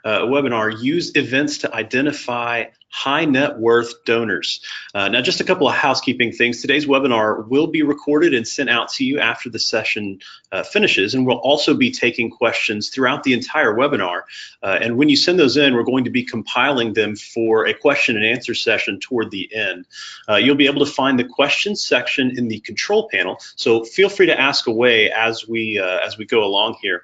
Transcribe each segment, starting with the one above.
webinar, use events to identify high net worth donors. Now, just a couple of housekeeping things. Today's webinar will be recorded and sent out to you after the session finishes, and we'll also be taking questions throughout the entire webinar. And when you send those in, we're going to be compiling them for a question and answer session toward the end. You'll be able to find the questions section in the control panel, so feel free to ask away as we go along here.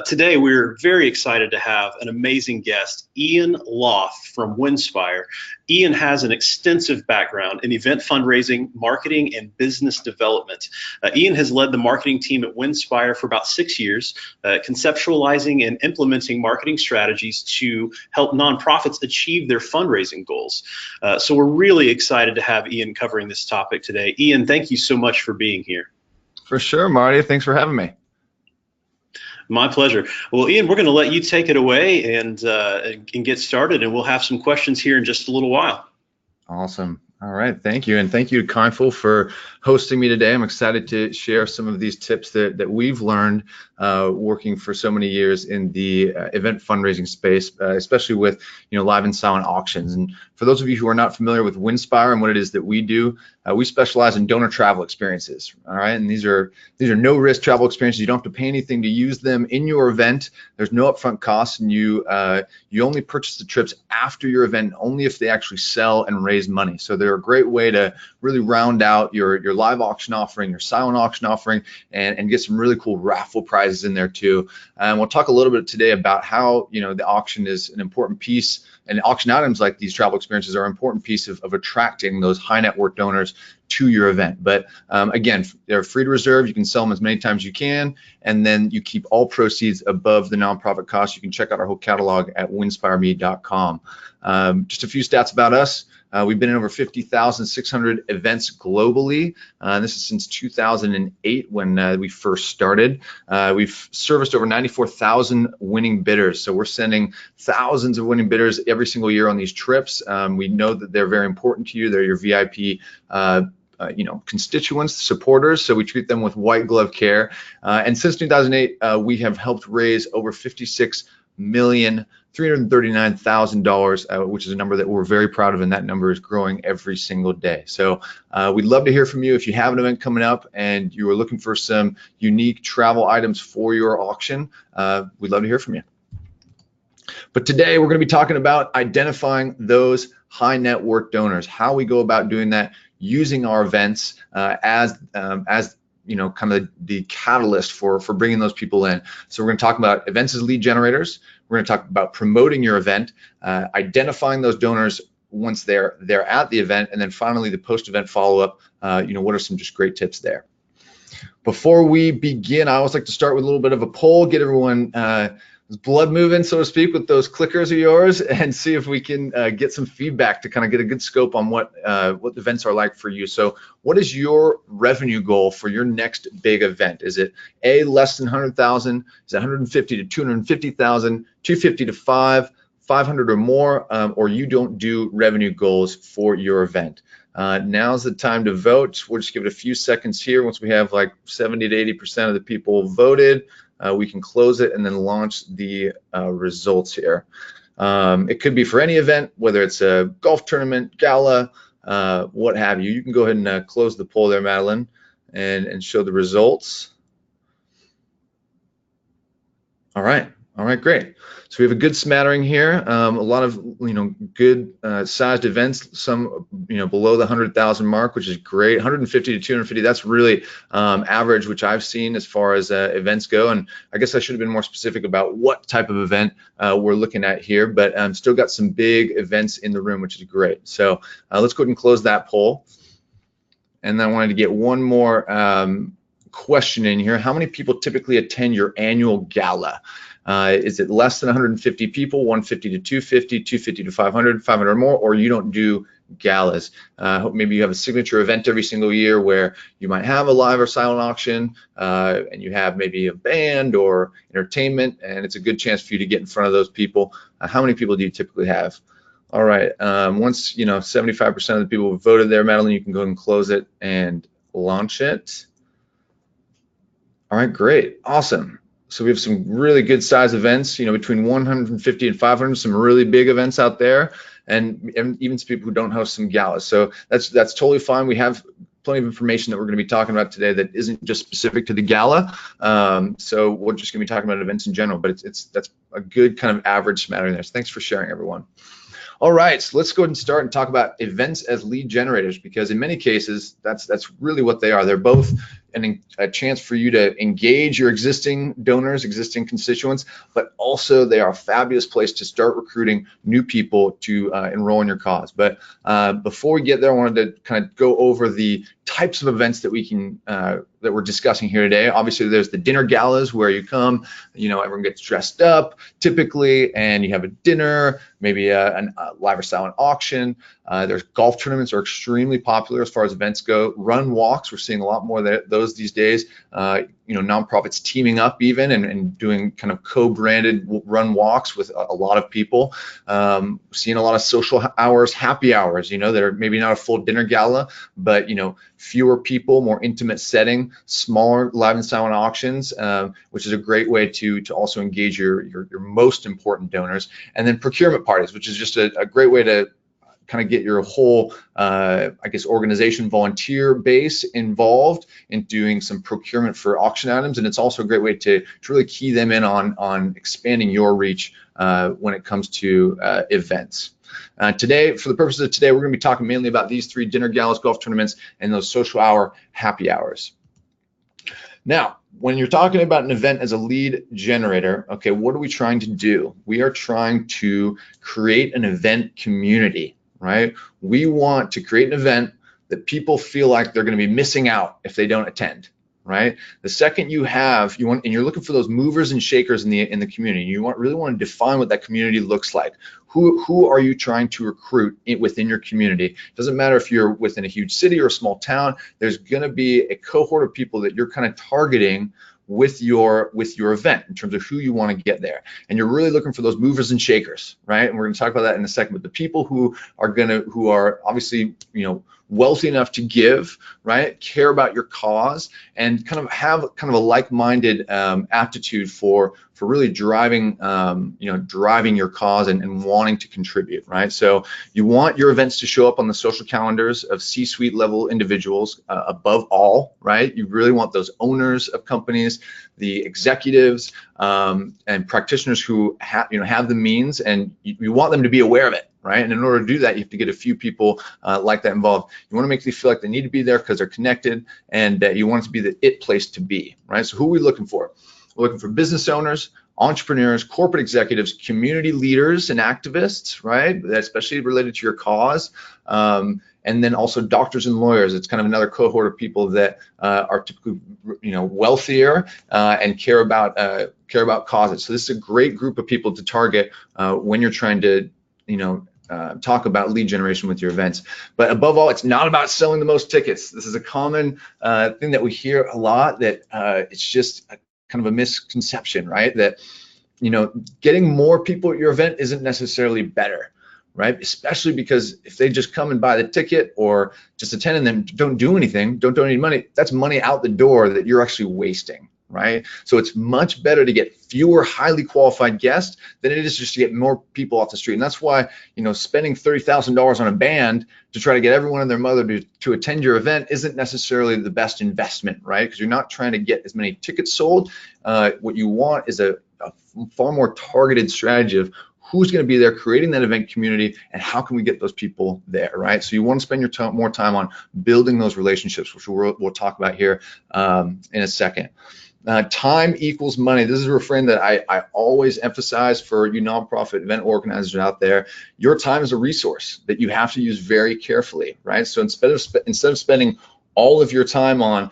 Today, we're very excited to have an amazing guest, Ian Loth from Winspire. Ian has an extensive background in event fundraising, marketing, and business development. Ian has led the marketing team at Winspire for about 6 years, conceptualizing and implementing marketing strategies to help nonprofits achieve their fundraising goals. So we're really excited to have Ian covering this topic today. Ian, thank you so much for being here. For sure, Marty. Thanks for having me. My pleasure. Well, Ian, we're going to let you take it away and get started, and we'll have some questions here in just a little while. Awesome. All right. Thank you. And thank you to Kindful for hosting me today. I'm excited to share some of these tips that we've learned working for so many years in the event fundraising space, especially with live and silent auctions. And for those of you who are not familiar with Winspire and what it is that we do, we specialize in donor travel experiences. All right. And these are no risk travel experiences. You don't have to pay anything to use them in your event. There's no upfront costs, and you only purchase the trips after your event, only if they actually sell and raise money. So they're a great way to really round out your live auction offering, your silent auction offering, and get some really cool raffle prizes in there too. And we'll talk a little bit today about how the auction is an important piece, and auction items like these travel experiences are an important piece of attracting those high net worth donors to your event. But again, they're free to reserve. You can sell them as many times as you can, and then you keep all proceeds above the nonprofit cost. You can check out our whole catalog at winspireme.com. Just a few stats about us. We've been in over 50,600 events globally. This is since 2008 when we first started. We've serviced over 94,000 winning bidders. So we're sending thousands of winning bidders every single year on these trips. We know that they're very important to you. They're your VIP constituents, supporters, so we treat them with white glove care. And since 2008, we have helped raise over $56,339,000, which is a number that we're very proud of, and that number is growing every single day. So we'd love to hear from you. If you have an event coming up and you are looking for some unique travel items for your auction, we'd love to hear from you. But today we're going to be talking about identifying those high net worth donors, how we go about doing that using our events as kind of the catalyst for bringing those people in. So we're going to talk about events as lead generators. We're going to talk about promoting your event, identifying those donors once they're at the event, and then finally the post-event follow-up. What are some just great tips there? Before we begin, I always like to start with a little bit of a poll, get everyone blood moving, so to speak, with those clickers of yours, and see if we can get some feedback to kind of get a good scope on what events are like for you. So what is your revenue goal for your next big event? Is it A, less than 100,000? Is it 150 to 250,000, 250 to 500 or more, or you don't do revenue goals for your event? Now's the time to vote. We'll just give it a few seconds here. Once we have like 70 to 80% of the people voted, we can close it and then launch the results here. It could be for any event, whether it's a golf tournament, gala, what have you. You can go ahead and close the poll there, Madeline, and show the results. All right, great. So we have a good smattering here. A lot of good sized events. Some below the 100,000 mark, which is great. 150 to 250. That's really average, which I've seen as far as events go. And I guess I should have been more specific about what type of event we're looking at here. But still got some big events in the room, which is great. So let's go ahead and close that poll. And then I wanted to get one more question in here. How many people typically attend your annual gala? Is it less than 150 people, 150 to 250, 250 to 500, 500 or more, or you don't do galas? Maybe you have a signature event every single year where you might have a live or silent auction, and you have maybe a band or entertainment, and it's a good chance for you to get in front of those people. How many people do you typically have? All right, once 75% of the people have voted there, Madeline, you can go ahead and close it and launch it. All right, great, awesome. So we have some really good size events, between 150 and 500, some really big events out there, and even some people who don't host some galas. So that's totally fine. We have plenty of information that we're going to be talking about today that isn't just specific to the gala. So we're just going to be talking about events in general, but that's a good kind of average smattering there. So thanks for sharing, everyone. All right, so let's go ahead and start and talk about events as lead generators, because in many cases, that's really what they are. They're both a chance for you to engage your existing donors, existing constituents, but also they are a fabulous place to start recruiting new people to enroll in your cause. But before we get there, I wanted to kind of go over the types of events that we can that we're discussing here today. Obviously, there's the dinner galas where you come, everyone gets dressed up typically, and you have a dinner, maybe a live or silent auction. There's golf tournaments are extremely popular as far as events go. Run walks, we're seeing a lot more of those these days. Nonprofits teaming up even and doing kind of co-branded run walks with a lot of people. Seeing a lot of social hours, happy hours, that are maybe not a full dinner gala, but fewer people, more intimate setting, smaller live and silent auctions, which is a great way to also engage your most important donors. And then procurement parties, which is just a great way to kind of get your whole, organization volunteer base involved in doing some procurement for auction items. And it's also a great way to really key them in on expanding your reach when it comes to events. Today, for the purposes of today, we're going to be talking mainly about these three: dinner galas, golf tournaments, and those social hour happy hours. Now, when you're talking about an event as a lead generator, okay, what are we trying to do? We are trying to create an event community, right? We want to create an event that people feel like they're going to be missing out if they don't attend, right? The second you're looking for those movers and shakers in the community. You really want to define what that community looks like. Who are you trying to recruit within your community? Doesn't matter if you're within a huge city or a small town. There's going to be a cohort of people that you're kind of targeting with your event in terms of who you want to get there. And you're really looking for those movers and shakers, right? And we're going to talk about that in a second. But the people who are obviously wealthy enough to give, right, care about your cause, and kind of have a like-minded aptitude for really driving your cause and wanting to contribute, right? So you want your events to show up on the social calendars of C-suite level individuals above all, right? You really want those owners of companies, the executives, and practitioners who have the means, and you want them to be aware of it, right? And in order to do that, you have to get a few people like that involved. You want to make them feel like they need to be there because they're connected, and you want it to be the it place to be, right? So who are we looking for? We're looking for business owners, entrepreneurs, corporate executives, community leaders and activists, right? Especially related to your cause. And then also doctors and lawyers. It's kind of another cohort of people that are typically, wealthier and care about causes. So this is a great group of people to target when you're trying to, talk about lead generation with your events. But above all, it's not about selling the most tickets. This is a common thing that we hear a lot, that it's just kind of a misconception, right? That, getting more people at your event isn't necessarily better, right? Especially because if they just come and buy the ticket or just attend and then don't do anything, don't donate money, that's money out the door that you're actually wasting, right? So it's much better to get fewer highly qualified guests than it is just to get more people off the street. And that's why, spending $30,000 on a band to try to get everyone and their mother to attend your event isn't necessarily the best investment, right? Because you're not trying to get as many tickets sold. What you want is a far more targeted strategy of who's going to be there, creating that event community, and how can we get those people there, right? So you want to spend your more time on building those relationships, which we'll talk about here in a second. Time equals money. This is a refrain that I always emphasize for you nonprofit event organizers out there. Your time is a resource that you have to use very carefully, right? So instead of spending all of your time on,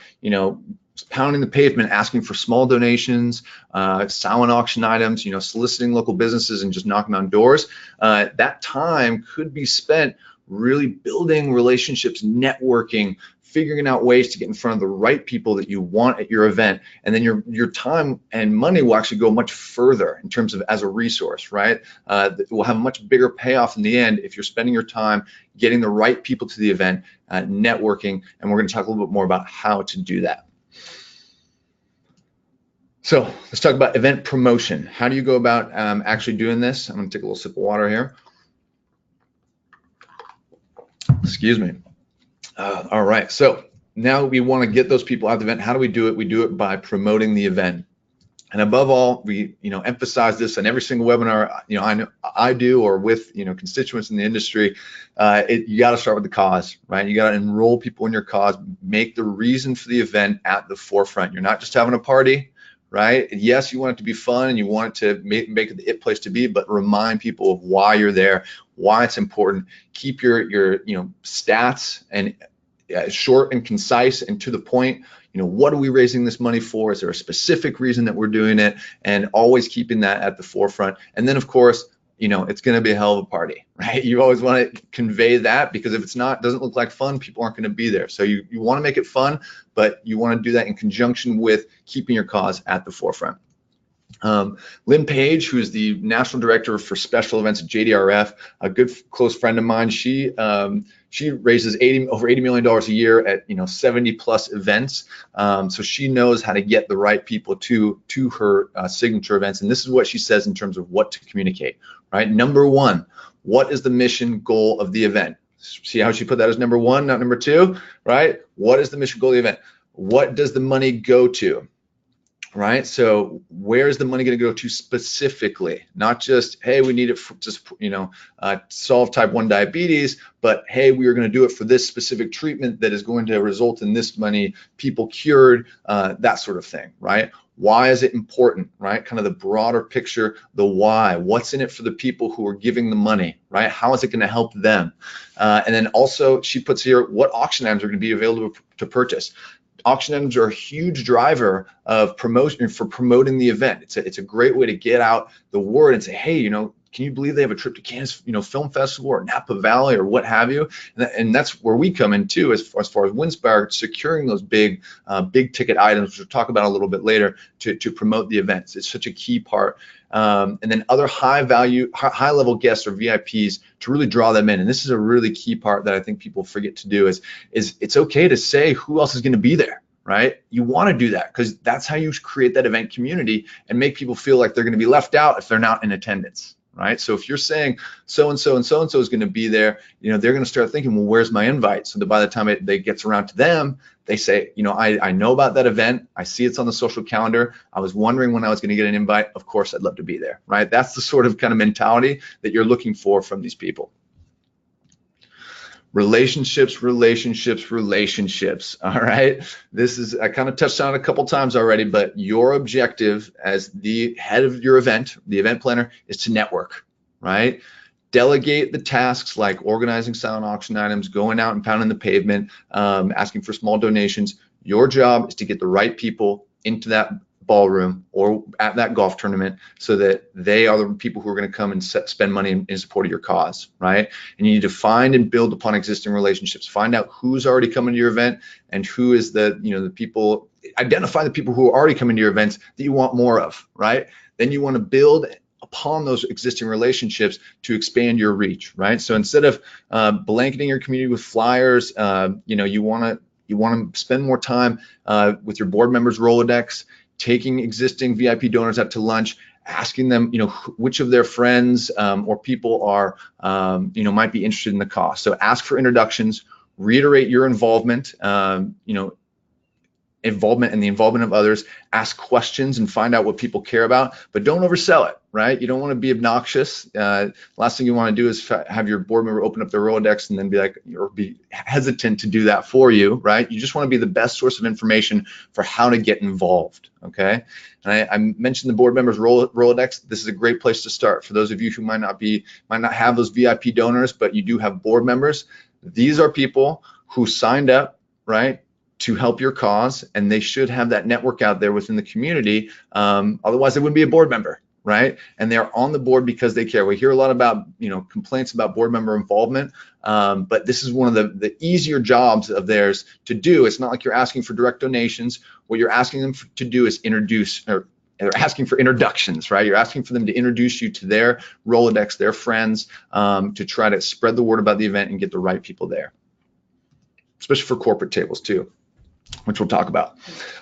pounding the pavement, asking for small donations, silent auction items, soliciting local businesses and just knocking on doors, that time could be spent really building relationships, networking, figuring out ways to get in front of the right people that you want at your event. And then your time and money will actually go much further in terms of as a resource, right? It will have a much bigger payoff in the end if you're spending your time getting the right people to the event, networking, and we're going to talk a little bit more about how to do that. So let's talk about event promotion. How do you go about actually doing this? I'm gonna take a little sip of water here. Excuse me. All right, so now we want to get those people at the event. How do we do it? We do it by promoting the event. And above all, we emphasize this in every single webinar I do, or with constituents in the industry. You got to start with the cause, right? You got to enroll people in your cause, make the reason for the event at the forefront. You're not just having a party, right? Yes, you want it to be fun and you want it to make it the it place to be, but remind people of why you're there, why it's important. Keep your stats and short and concise and to the point. What are we raising this money for? Is there a specific reason that we're doing it? And always keeping that at the forefront. And then of course, it's going to be a hell of a party, right? You always want to convey that, because if it's not, doesn't look like fun, people aren't going to be there. So you want to make it fun, but you want to do that in conjunction with keeping your cause at the forefront. Lynn Page, who's the National Director for Special Events at JDRF, a good close friend of mine, she raises over $80 million a year at 70 plus events. So she knows how to get the right people to her signature events. And this is what she says in terms of what to communicate, right? Number one, what is the mission goal of the event? See how she put that as number one, not number two, right? What is the mission goal of the event? What does the money go to? Right, so where's the money going to go to specifically? Not just, hey, we need it for just solve type 1 diabetes, but hey, we are going to do it for this specific treatment that is going to result in this many people cured, that sort of thing, right? Why is it important, right? Kind of the broader picture, the why. What's in it for the people who are giving the money, right? How is it going to help them? And then also she puts here what auction items are going to be available to purchase. Auction items are a huge driver of promotion for promoting the event. It's a great way to get out the word and say, hey, can you believe they have a trip to Kansas, Film Festival or Napa Valley or what have you? And that's where we come in too, as far as Winspire, securing those big ticket items, which we'll talk about a little bit later, to promote the events. It's such a key part. And then other high level guests or VIPs to really draw them in. And this is a really key part that I think people forget to do is it's okay to say who else is going to be there, right? You want to do that because that's how you create that event community and make people feel like they're going to be left out if they're not in attendance. Right. So if you're saying so-and-so and so-and-so is going to be there, they're going to start thinking, well, where's my invite? So that by the time it gets around to them, they say, I know about that event. I see it's on the social calendar. I was wondering when I was going to get an invite. Of course, I'd love to be there. Right. That's the sort of kind of mentality that you're looking for from these people. Relationships. All right. This is, I kind of touched on it a couple times already, but your objective as the head of your event, the event planner, is to network, right? Delegate the tasks like organizing silent auction items, going out and pounding the pavement, asking for small donations. Your job is to get the right people into that ballroom or at that golf tournament so that they are the people who are going to come and spend money in support of your cause, right? And you need to find and build upon existing relationships. Find out who's already coming to your event and who is the people. Identify the people who are already coming to your events that you want more of, right? Then you want to build upon those existing relationships to expand your reach, right? So instead of blanketing your community with flyers, you want to spend more time with your board members' Rolodex, taking existing VIP donors out to lunch, asking them, which of their friends or people are, might be interested in the cause. So ask for introductions, reiterate your involvement, involvement and the involvement of others, ask questions and find out what people care about, but don't oversell it, right? You don't want to be obnoxious. Last thing you want to do is have your board member open up their Rolodex and then be like, or be hesitant to do that for you, right? You just want to be the best source of information for how to get involved, okay? And I mentioned the board members Rolodex. This is a great place to start. For those of you who might not have those VIP donors, but you do have board members, these are people who signed up, right, to help your cause, and they should have that network out there within the community. Otherwise, they wouldn't be a board member, right? And they're on the board because they care. We hear a lot about, complaints about board member involvement, but this is one of the easier jobs of theirs to do. It's not like you're asking for direct donations. What you're asking them to do is introduce, or they're asking for introductions, right? You're asking for them to introduce you to their Rolodex, their friends, to try to spread the word about the event and get the right people there, especially for corporate tables too. which we'll talk about.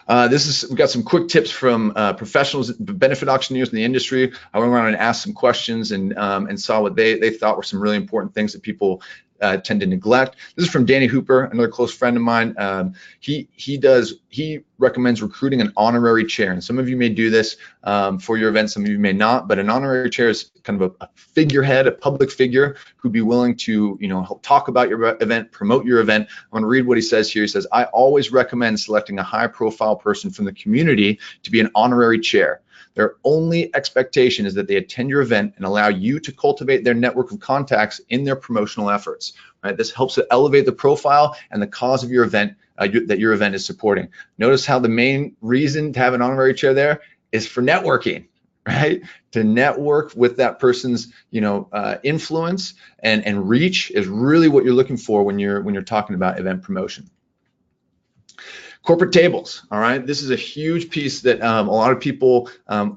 We've got some quick tips from professionals, benefit auctioneers in the industry. I went around and asked some questions and saw what they thought were some really important things that people tend to neglect. This is from Danny Hooper, another close friend of mine. He recommends recruiting an honorary chair, and some of you may do this for your event, some of you may not, but an honorary chair is kind of a figurehead, a public figure who'd be willing to, help talk about your event, promote your event. I'm going to read what he says here. He says, I always recommend selecting a high-profile person from the community to be an honorary chair. Their only expectation is that they attend your event and allow you to cultivate their network of contacts in their promotional efforts. Right? This helps to elevate the profile and the cause of your event that your event is supporting. Notice how the main reason to have an honorary chair there is for networking, right? To network with that person's, influence and reach is really what you're looking for when you're talking about event promotion. Corporate tables, all right? This is a huge piece that a lot of people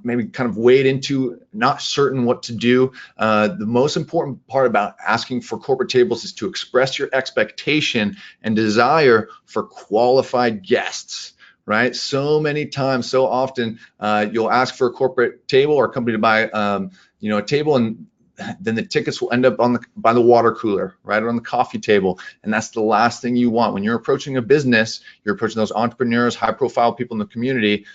maybe kind of wade into, not certain what to do. The most important part about asking for corporate tables is to express your expectation and desire for qualified guests, right? So many times, so often, you'll ask for a corporate table or a company to buy, a table, and then the tickets will end up by the water cooler, right, or on the coffee table, and that's the last thing you want. When you're approaching a business, you're approaching those entrepreneurs, high-profile people in the community,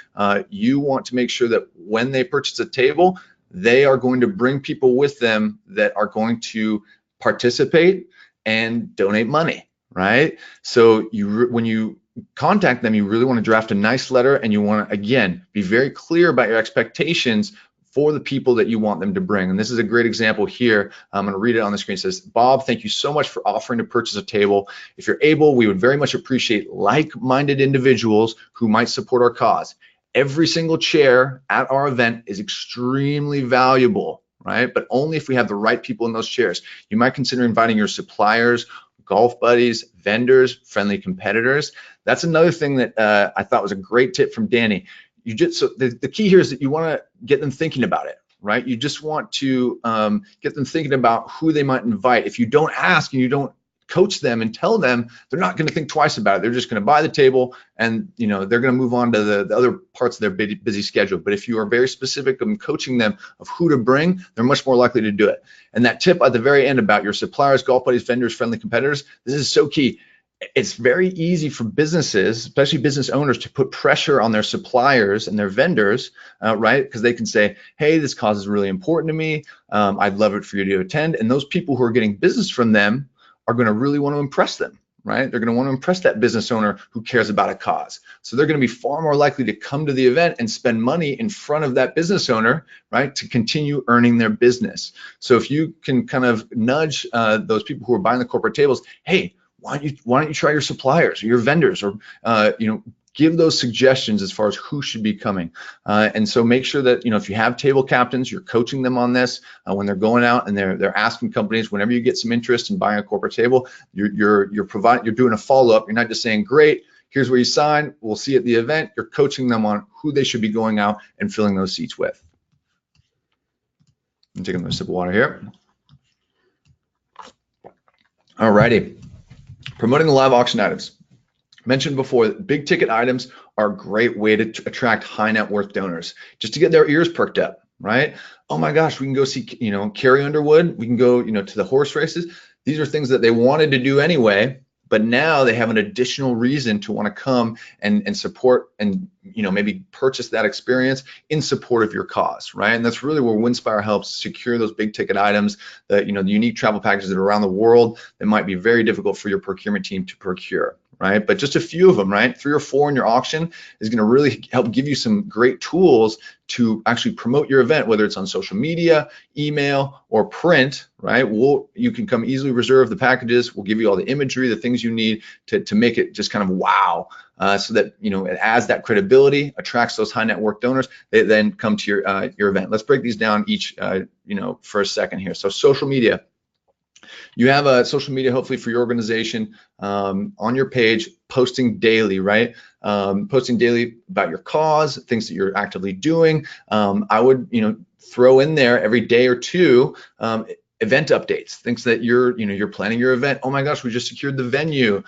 you want to make sure that when they purchase a table, they are going to bring people with them that are going to participate and donate money, right? So when you contact them, you really want to draft a nice letter, and you want to, again, be very clear about your expectations for the people that you want them to bring. And this is a great example here. I'm going to read it on the screen. It says, Bob, thank you so much for offering to purchase a table. If you're able, we would very much appreciate like-minded individuals who might support our cause. Every single chair at our event is extremely valuable, right? But only if we have the right people in those chairs. You might consider inviting your suppliers, golf buddies, vendors, friendly competitors. That's another thing that I thought was a great tip from Danny. So the key here is that you want to get them thinking about it, right? You just want to get them thinking about who they might invite. If you don't ask and you don't coach them and tell them, they're not going to think twice about it. They're just going to buy the table, and they're going to move on to the other parts of their busy schedule. But if you are very specific in coaching them of who to bring, they're much more likely to do it. And that tip at the very end about your suppliers, golf buddies, vendors, friendly competitors, this is so key. It's very easy for businesses, especially business owners, to put pressure on their suppliers and their vendors, right? Because they can say, hey, this cause is really important to me. I'd love it for you to attend. And those people who are getting business from them are going to really want to impress them, right? They're going to want to impress that business owner who cares about a cause. So they're going to be far more likely to come to the event and spend money in front of that business owner, right, to continue earning their business. So if you can kind of nudge those people who are buying the corporate tables, hey, why don't you try your suppliers or your vendors, or give those suggestions as far as who should be coming. And so make sure that if you have table captains, you're coaching them on this when they're going out and they're asking companies. Whenever you get some interest in buying a corporate table, you're doing a follow-up. You're not just saying, great, here's where you sign, we'll see you at the event. You're coaching them on who they should be going out and filling those seats with. I'm taking a sip of water here. All righty. Promoting the live auction items. Mentioned before, big ticket items are a great way to attract high net worth donors, just to get their ears perked up, right? Oh my gosh, we can go see, Carrie Underwood. We can go, to the horse races. These are things that they wanted to do anyway, but now they have an additional reason to want to come and support and, maybe purchase that experience in support of your cause, right? And that's really where Winspire helps secure those big ticket items, the unique travel packages that are around the world that might be very difficult for your procurement team to procure, right? But just a few of them, right? 3 or 4 in your auction is going to really help give you some great tools to actually promote your event, whether it's on social media, email, or print, right? You can come easily reserve the packages. We'll give you all the imagery, the things you need to make it just kind of wow, so that it adds that credibility, attracts those high net worth donors. They then come to your event. Let's break these down each, for a second here. So social media. You have a social media, hopefully, for your organization on your page, posting daily, right? Posting daily about your cause, things that you're actively doing. I would, throw in there every day or two event updates, things that you're planning your event. Oh my gosh, we just secured the venue.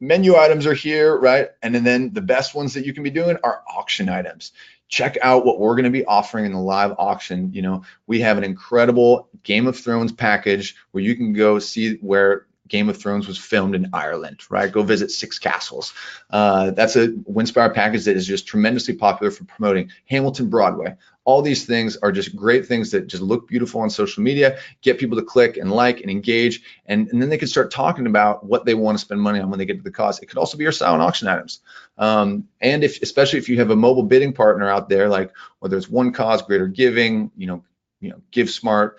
menu items are here, right? And then the best ones that you can be doing are auction items. Check out what we're going to be offering in the live auction. You know, we have an incredible Game of Thrones package where you can go see where Game of Thrones was filmed in Ireland, right? Go visit 6 castles. That's a Winspire package that is just tremendously popular for promoting Hamilton Broadway. All these things are just great things that just look beautiful on social media, get people to click and like and engage, and then they can start talking about what they want to spend money on when they get to the cause. It could also be your silent auction items. And especially if you have a mobile bidding partner out there, like whether it's One Cause, Greater Giving, Give Smart,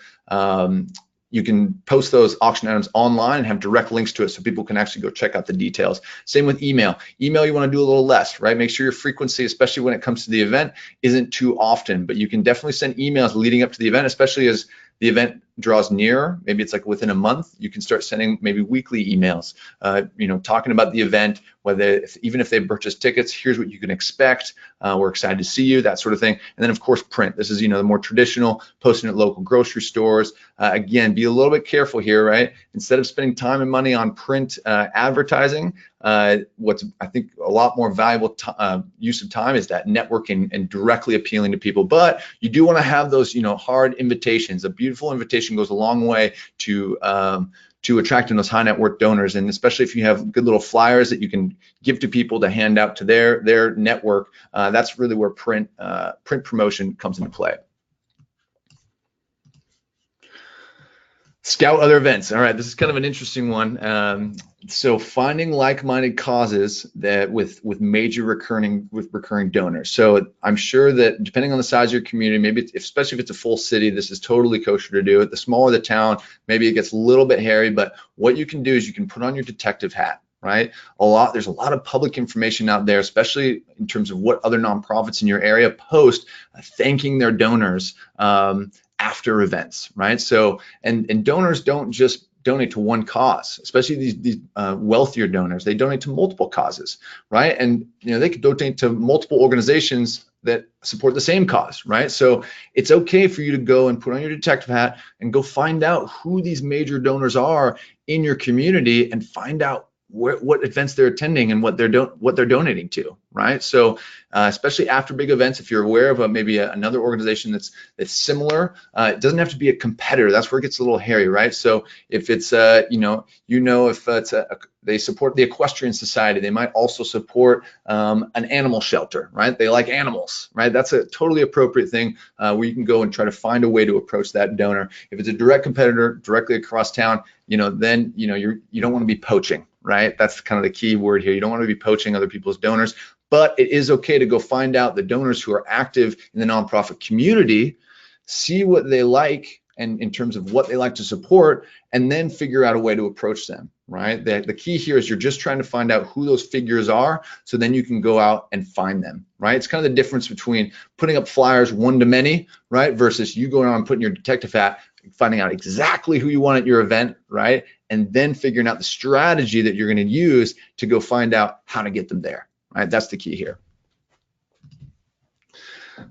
you can post those auction items online and have direct links to it so people can actually go check out the details. Same with email. Email, you want to do a little less, right? Make sure your frequency, especially when it comes to the event, isn't too often, but you can definitely send emails leading up to the event, especially as the event draws near. Maybe it's like within a month, you can start sending maybe weekly emails, talking about the event, even if they purchase tickets, here's what you can expect. We're excited to see you, that sort of thing. And then of course, print. This is, the more traditional, posting at local grocery stores. Again, be a little bit careful here, right? Instead of spending time and money on print advertising, what's I think a lot more valuable use of time is that networking and directly appealing to people. But you do want to have those, hard invitations. A beautiful invitation goes a long way to attracting those high net worth donors, and especially if you have good little flyers that you can give to people to hand out to their network. That's really where print promotion comes into play. Scout other events. All right, this is kind of an interesting one. So finding like-minded causes that with major recurring donors. So I'm sure that depending on the size of your community, maybe especially if it's a full city, this is totally kosher to do it. The smaller the town, maybe it gets a little bit hairy, but what you can do is you can put on your detective hat, right? There's a lot of public information out there, especially in terms of what other nonprofits in your area post thanking their donors after events, right? So, and donors don't just donate to one cause, especially these wealthier donors. They donate to multiple causes, right? And they could donate to multiple organizations that support the same cause, right? So it's okay for you to go and put on your detective hat and go find out who these major donors are in your community and find out what events they're attending and what they're donating to, right? So especially after big events, if you're aware of maybe another organization that's similar, it doesn't have to be a competitor. That's where it gets a little hairy, right? So if it's if it's they support the Equestrian Society, they might also support an animal shelter, right? They like animals, right? That's a totally appropriate thing where you can go and try to find a way to approach that donor. If it's a direct competitor directly across town, then you don't want to be poaching, right? That's kind of the key word here. You don't want to be poaching other people's donors, but it is okay to go find out the donors who are active in the nonprofit community, see what they like and in terms of what they like to support, and then figure out a way to approach them, right? The key here is you're just trying to find out who those figures are, so then you can go out and find them, right? It's kind of the difference between putting up flyers one to many, right, versus you going on and putting your detective hat, finding out exactly who you want at your event, right, and then figuring out the strategy that you're going to use to go find out how to get them there, right? That's the key here.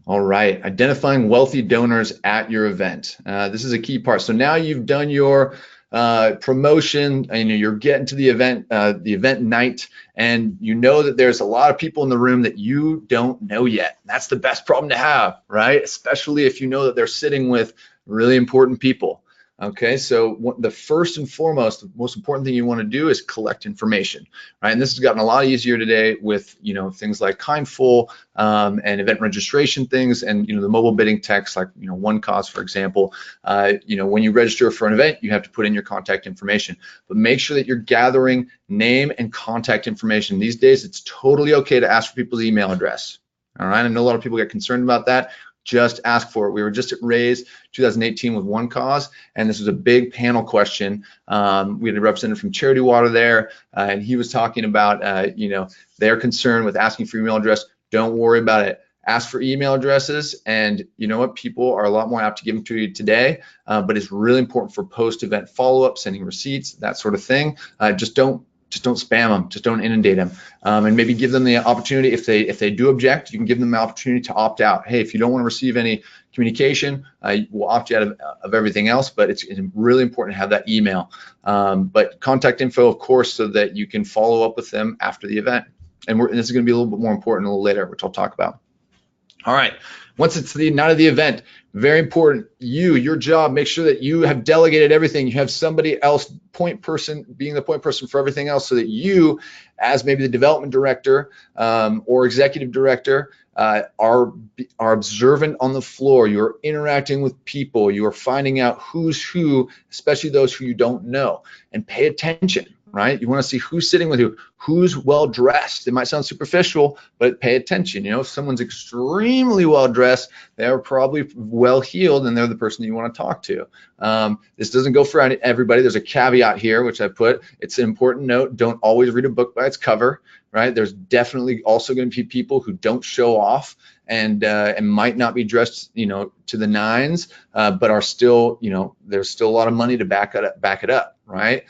All right, identifying wealthy donors at your event. This is a key part. So now you've done your promotion, and you're getting to the event night, and you know that there's a lot of people in the room that you don't know yet. That's the best problem to have, right? Especially if you know that they're sitting with really important people. Okay, so the first and foremost, the most important thing you want to do is collect information, right? And this has gotten a lot easier today with things like Kindful and event registration things, and the mobile bidding text like One Cause, for example. When you register for an event, you have to put in your contact information, but make sure that you're gathering name and contact information. These days, it's totally okay to ask for people's email address. All right, I know a lot of people get concerned about that. Just ask for it. We were just at Raise 2018 with One Cause, and this was a big panel question. We had a representative from Charity Water there, and he was talking about, their concern with asking for your email address. Don't worry about it. Ask for email addresses, and you know what? People are a lot more apt to give them to you today, but it's really important for post-event follow-up, sending receipts, that sort of thing. Just don't just don't spam them, just don't inundate them, and maybe give them the opportunity. If they do object, you can give them the opportunity to opt out. Hey, if you don't want to receive any communication, we'll opt you out of everything else, but it's really important to have that email. But contact info, of course, so that you can follow up with them after the event. And this is going to be a little bit more important a little later, which I'll talk about. All right, once it's the night of the event, very important, your job, make sure that you have delegated everything. You have somebody else, being the point person for everything else, so that you, as maybe the development director or executive director, are observant on the floor. You're interacting with people. You are finding out who's who, especially those who you don't know, and pay attention. Right? You want to see who's sitting with you, who's well dressed. It might sound superficial, but pay attention. If someone's extremely well dressed, they're probably well heeled, and they're the person that you want to talk to. This doesn't go for everybody. There's a caveat here, which I put. It's an important note. Don't always read a book by its cover. Right? There's definitely also going to be people who don't show off and might not be dressed, to the nines, but are still, there's still a lot of money to back it up. Right?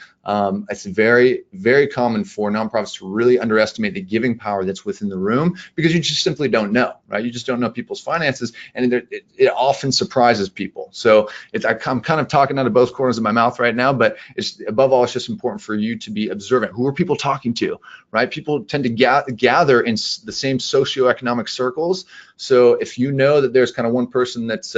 It's very, very common for nonprofits to really underestimate the giving power that's within the room, because you just simply don't know, right? You just don't know people's finances, and it often surprises people. So I'm kind of talking out of both corners of my mouth right now, but above all, it's just important for you to be observant. Who are people talking to, right? People tend to gather in the same socioeconomic circles. So if you know that there's kind of one person that's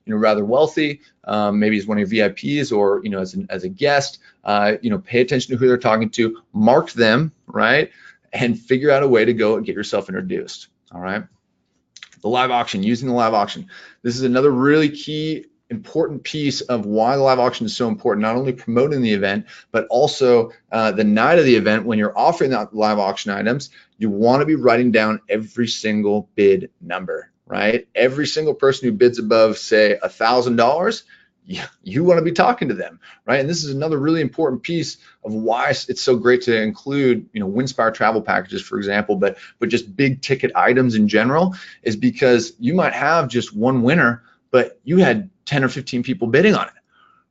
rather wealthy, maybe he's one of your VIPs, or as a guest, pay attention to who they're talking to, mark them, right, and figure out a way to go and get yourself introduced. All right. The live auction, using the live auction. This is another really key, important piece of why the live auction is so important, not only promoting the event, but also the night of the event. When you're offering that live auction items, you want to be writing down every single bid number, right? Every single person who bids above, say, $1,000, you want to be talking to them, right? And this is another really important piece of why it's so great to include, Winspire travel packages, for example, but just big ticket items in general, is because you might have just one winner, but you had 10 or 15 people bidding on it,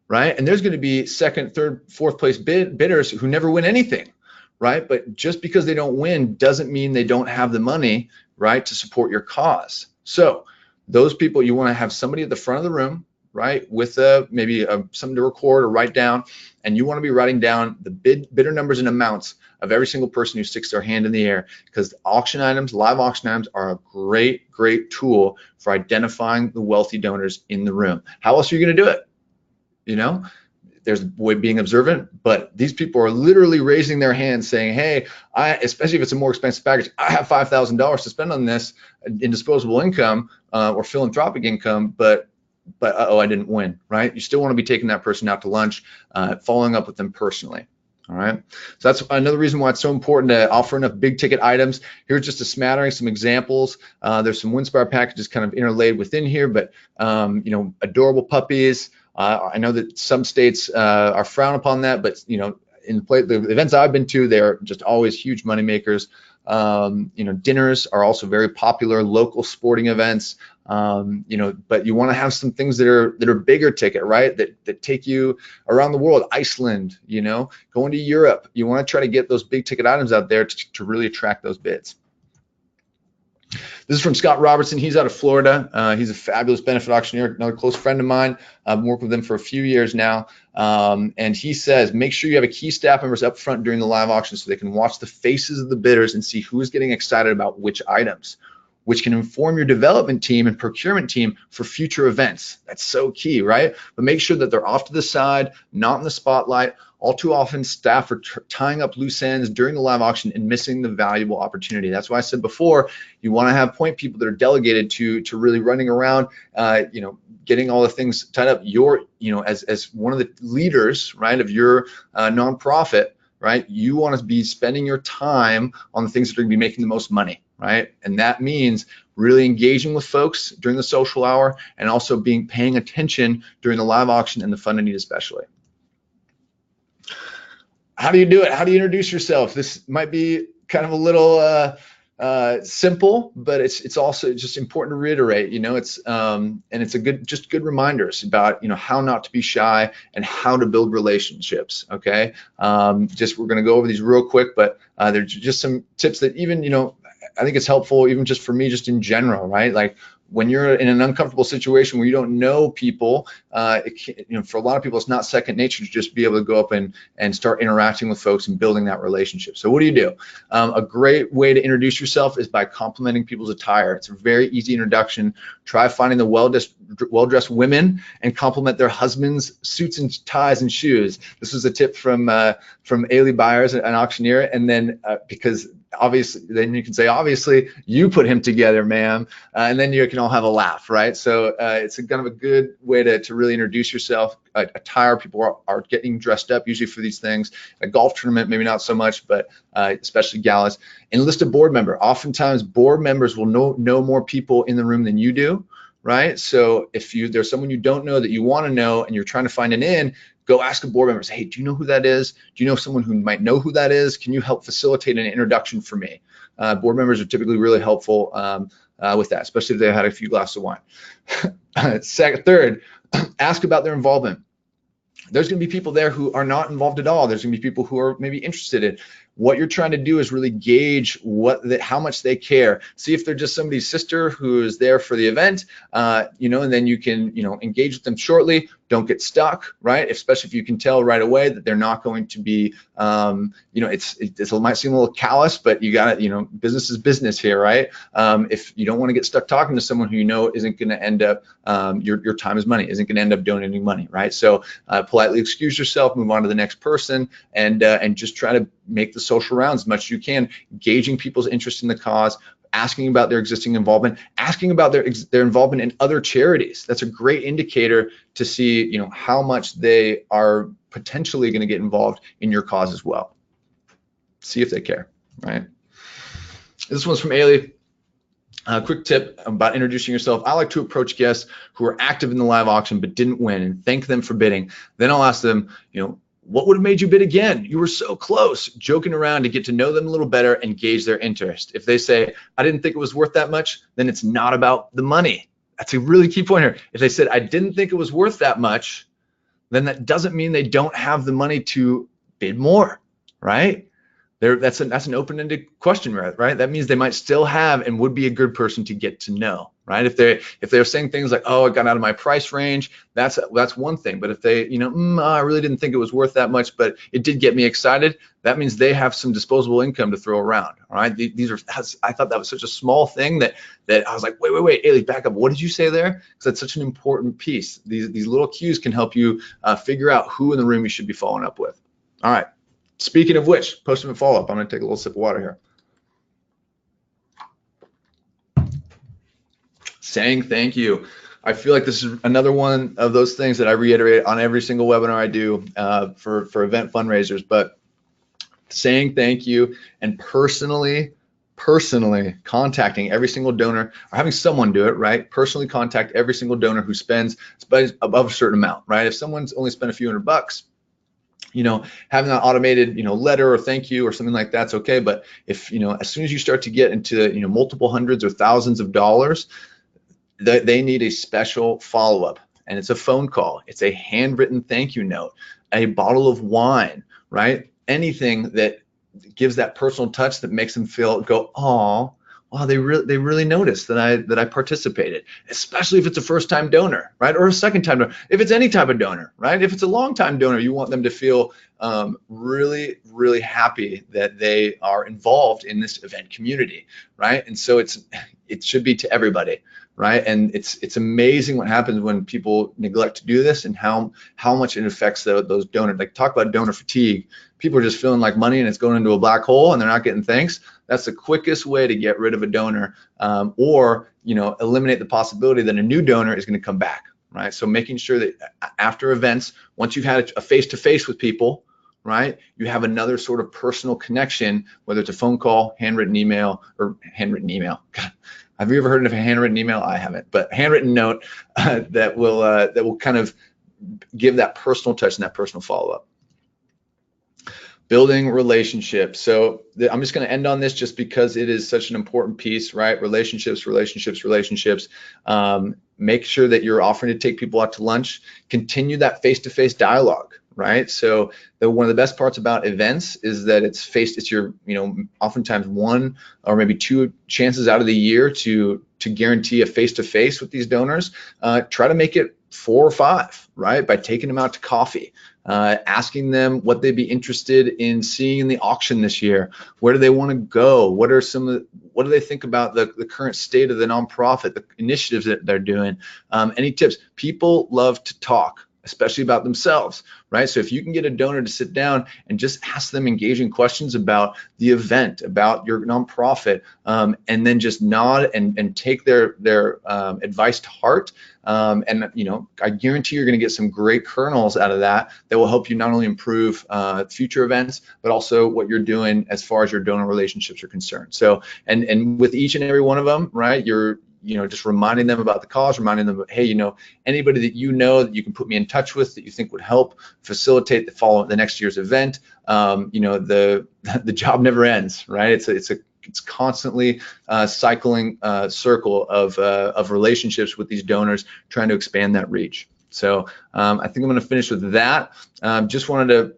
right? And there's going to be second, third, fourth place bidders who never win anything, right? But just because they don't win doesn't mean they don't have the money, right, to support your cause. So those people, you want to have somebody at the front of the room, right, with maybe something to record or write down, and you want to be writing down the bidder numbers and amounts of every single person who sticks their hand in the air, because auction items, live auction items, are a great, great tool for identifying the wealthy donors in the room. How else are you going to do it? There's being observant, but these people are literally raising their hands saying, hey, especially if it's a more expensive package, I have $5,000 to spend on this in disposable income or philanthropic income, but uh-oh, I didn't win, right? You still want to be taking that person out to lunch, following up with them personally. All right. So that's another reason why it's so important to offer enough big ticket items. Here's just a smattering, some examples. There's some Winspire packages kind of interlaid within here, but adorable puppies. I know that some states are frowned upon that, but in the events I've been to, they're just always huge money makers. Dinners are also very popular, local sporting events. But you want to have some things that are bigger ticket, right? That take you around the world. Iceland, going to Europe. You want to try to get those big ticket items out there to really attract those bids. This is from Scott Robertson. He's out of Florida. He's a fabulous benefit auctioneer, another close friend of mine. I've been working with him for a few years now. And he says, make sure you have a key staff members up front during the live auction so they can watch the faces of the bidders and see who's getting excited about which items, which can inform your development team and procurement team for future events. That's so key, right? But make sure that they're off to the side, not in the spotlight. All too often, staff are tying up loose ends during the live auction and missing the valuable opportunity. That's why I said before, you want to have point people that are delegated to really running around, getting all the things tied up. As one of the leaders, right, of your nonprofit, right, you want to be spending your time on the things that are going to be making the most money, right? And that means really engaging with folks during the social hour, and also paying attention during the live auction and the fund and need especially. How do you do it? How do you introduce yourself? This might be kind of a little simple, but it's also just important to reiterate. It's and it's just good reminders about how not to be shy and how to build relationships. Okay, just we're going to go over these real quick, but there's just some tips that even I think it's helpful even just for me, just in general, right? Like when you're in an uncomfortable situation where you don't know people, for a lot of people, it's not second nature to just be able to go up and start interacting with folks and building that relationship. So what do you do? A great way to introduce yourself is by complimenting people's attire. It's a very easy introduction. Try finding the well-dressed women and compliment their husbands' suits and ties and shoes. This was a tip from Ailey Byers, an auctioneer, and then because obviously, then you can say, obviously, you put him together, ma'am, and then you can all have a laugh, right? So it's kind of a good way to really introduce yourself. Attire, people are getting dressed up usually for these things. A golf tournament, maybe not so much, but especially galas. Enlist a board member. Oftentimes, board members will know more people in the room than you do, right? So if there's someone you don't know that you want to know and you're trying to find an in, go ask a board member, say, hey, do you know who that is? Do you know someone who might know who that is? Can you help facilitate an introduction for me? Board members are typically really helpful with that, especially if they've had a few glasses of wine. Third, ask about their involvement. There's going to be people there who are not involved at all. There's going to be people who are maybe interested in. What you're trying to do is really gauge how much they care. See if they're just somebody's sister who is there for the event, and then you can, engage with them shortly. Don't get stuck, right? Especially if you can tell right away that they're not going to be, it might seem a little callous, but you got to, business is business here, right? If you don't want to get stuck talking to someone who isn't going to end up, your time is money, isn't going to end up donating money, right? So politely excuse yourself, move on to the next person, and just try to make the social rounds as much as you can, gauging people's interest in the cause, asking about their existing involvement, asking about their involvement in other charities. That's a great indicator to see, how much they are potentially going to get involved in your cause as well. See if they care, right? This one's from Ailey. Quick tip about introducing yourself. I like to approach guests who are active in the live auction but didn't win and thank them for bidding. Then I'll ask them, what would have made you bid again? You were so close, joking around to get to know them a little better and gauge their interest. If they say, I didn't think it was worth that much, then it's not about the money. That's a really key point here. If they said, I didn't think it was worth that much, then that doesn't mean they don't have the money to bid more, right? That's an open-ended question, right? That means they might still have and would be a good person to get to know, right? If they're saying things like, oh, it got out of my price range, that's one thing. But if they, I really didn't think it was worth that much, but it did get me excited, that means they have some disposable income to throw around, all right? I thought that was such a small thing that I was like, wait, Ailey, back up. What did you say there? Because that's such an important piece. These little cues can help you figure out who in the room you should be following up with. All right. Speaking of which, post-event follow-up. I'm going to take a little sip of water here. Saying thank you. I feel like this is another one of those things that I reiterate on every single webinar I do for event fundraisers. But saying thank you and personally contacting every single donor, or having someone do it, right? Personally contact every single donor who spends above a certain amount, right? If someone's only spent a few $100, having that automated, letter or thank you or something like that's okay. But if, as soon as you start to get into, multiple hundreds or thousands of dollars, they need a special follow-up. And it's a phone call. It's a handwritten thank you note, a bottle of wine, right? Anything that gives that personal touch that makes them go, oh, wow, they really noticed that I participated, especially if it's a first-time donor, right? Or a second-time donor. If it's any type of donor, right? If it's a long-time donor, you want them to feel really, really happy that they are involved in this event community, right? And so it should be to everybody, right? And it's amazing what happens when people neglect to do this and how much it affects those donors. Like, talk about donor fatigue. People are just feeling like money and it's going into a black hole and they're not getting thanks. That's the quickest way to get rid of a donor, or eliminate the possibility that a new donor is going to come back, right? So making sure that after events, once you've had a face-to-face with people, right, you have another sort of personal connection, whether it's a phone call, handwritten email. God, have you ever heard of a handwritten email? I haven't, but handwritten note that will kind of give that personal touch and that personal follow-up. building relationships. So I'm just going to end on this just because it is such an important piece, right? Relationships, relationships, relationships. Make sure that you're offering to take people out to lunch. Continue that face-to-face dialogue, right? So one of the best parts about events is that it's your, oftentimes one or maybe two chances out of the year to guarantee a face-to-face with these donors. Try to make it 4 or 5, right? By taking them out to coffee, asking them what they'd be interested in seeing in the auction this year. Where do they want to go? What do they think about the current state of the nonprofit, the initiatives that they're doing? Any tips? People love to talk, especially about themselves, right? So if you can get a donor to sit down and just ask them engaging questions about the event, about your nonprofit, and then just nod and take their advice to heart, and I guarantee you're going to get some great kernels out of that will help you not only improve future events, but also what you're doing as far as your donor relationships are concerned. So, and with each and every one of them, right, you're just reminding them about the cause, reminding them, hey, anybody that that you can put me in touch with that you think would help facilitate the next year's event. The job never ends, right? It's constantly cycling circle of relationships with these donors, trying to expand that reach. So I think I'm going to finish with that. Just wanted to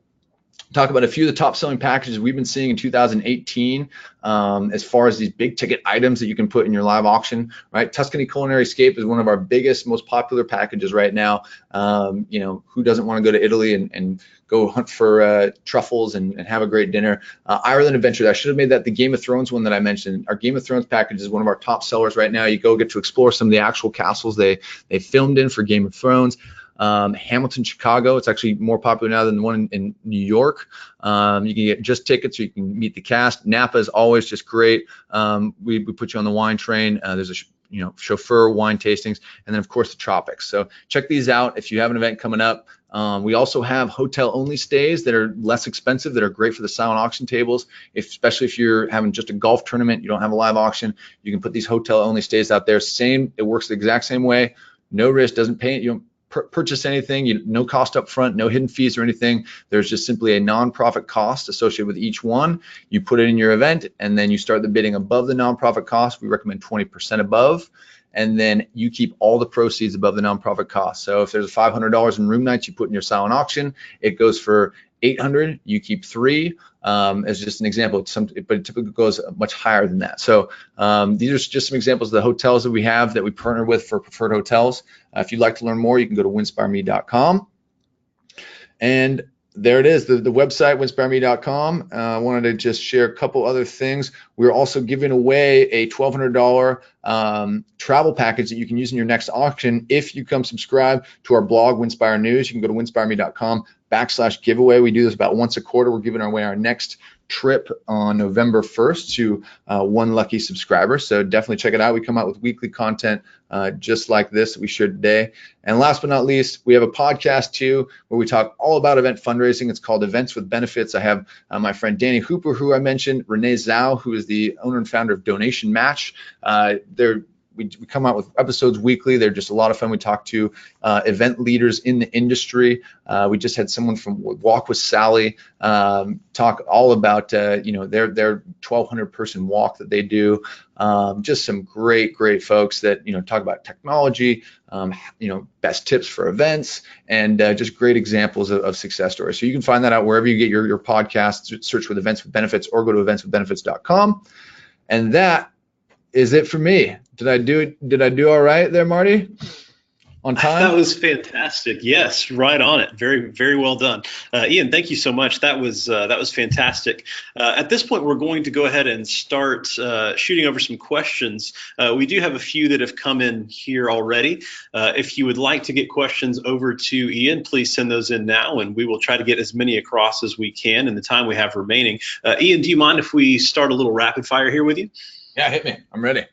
talk about a few of the top selling packages we've been seeing in 2018 as far as these big ticket items that you can put in your live auction, right? Tuscany Culinary Escape is one of our biggest, most popular packages right now. Who doesn't want to go to Italy and go hunt for truffles and have a great dinner? Ireland Adventure, I should have made that the Game of Thrones one that I mentioned. Our Game of Thrones package is one of our top sellers right now. You get to explore some of the actual castles they filmed in for Game of Thrones. Hamilton, Chicago, it's actually more popular now than the one in New York. You can get just tickets, or you can meet the cast. Napa is always just great. We put you on the wine train. There's a chauffeur, wine tastings, and then of course the tropics. So check these out if you have an event coming up. We also have hotel only stays that are less expensive, that are great for the silent auction tables. Especially if you're having just a golf tournament, you don't have a live auction, you can put these hotel only stays out there. It works the exact same way. No risk, doesn't pay you. Purchase anything, no cost up front, no hidden fees or anything. There's just simply a nonprofit cost associated with each one. You put it in your event, and then you start the bidding above the nonprofit cost. We recommend 20% above, and then you keep all the proceeds above the nonprofit cost. So if there's $500 in room nights you put in your silent auction, it goes for $800, you keep $300, as just an example. But it typically goes much higher than that. So these are just some examples of the hotels that we have that we partner with for preferred hotels. If you'd like to learn more, you can go to winspireme.com. And there it is, the website, winspireme.com. I wanted to just share a couple other things. We're also giving away a $1,200 travel package that you can use in your next auction if you come subscribe to our blog, Winspire News. You can go to winspireme.com/giveaway. We do this about once a quarter. We're giving away our next trip on November 1st to one lucky subscriber. So definitely check it out. We come out with weekly content just like this that we shared today. And last but not least, we have a podcast too where we talk all about event fundraising. It's called Events with Benefits. I have my friend Danny Hooper, who I mentioned, Renee Zhao, who is the owner and founder of Donation Match. We come out with episodes weekly. They're just a lot of fun. We talk to event leaders in the industry. We just had someone from Walk with Sally talk all about their 1,200 person walk that they do. Just some great folks that talk about technology, best tips for events, and just great examples of success stories. So you can find that out wherever you get your podcasts. Search with Events with Benefits or go to eventswithbenefits.com. And that is it for me. Did I do all right there, Marty? On time? That was fantastic. Yes, right on it. Very, very well done. Ian, thank you so much. That was fantastic. At this point, we're going to go ahead and start shooting over some questions. We do have a few that have come in here already. If you would like to get questions over to Ian, please send those in now, and we will try to get as many across as we can in the time we have remaining. Ian, do you mind if we start a little rapid fire here with you? Yeah, hit me. I'm ready.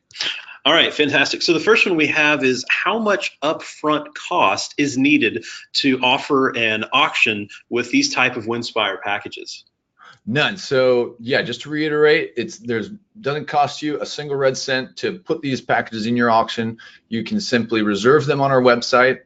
All right, fantastic. So the first one we have is, how much upfront cost is needed to offer an auction with these type of Winspire packages? None. So yeah, just to reiterate, doesn't cost you a single red cent to put these packages in your auction. You can simply reserve them on our website,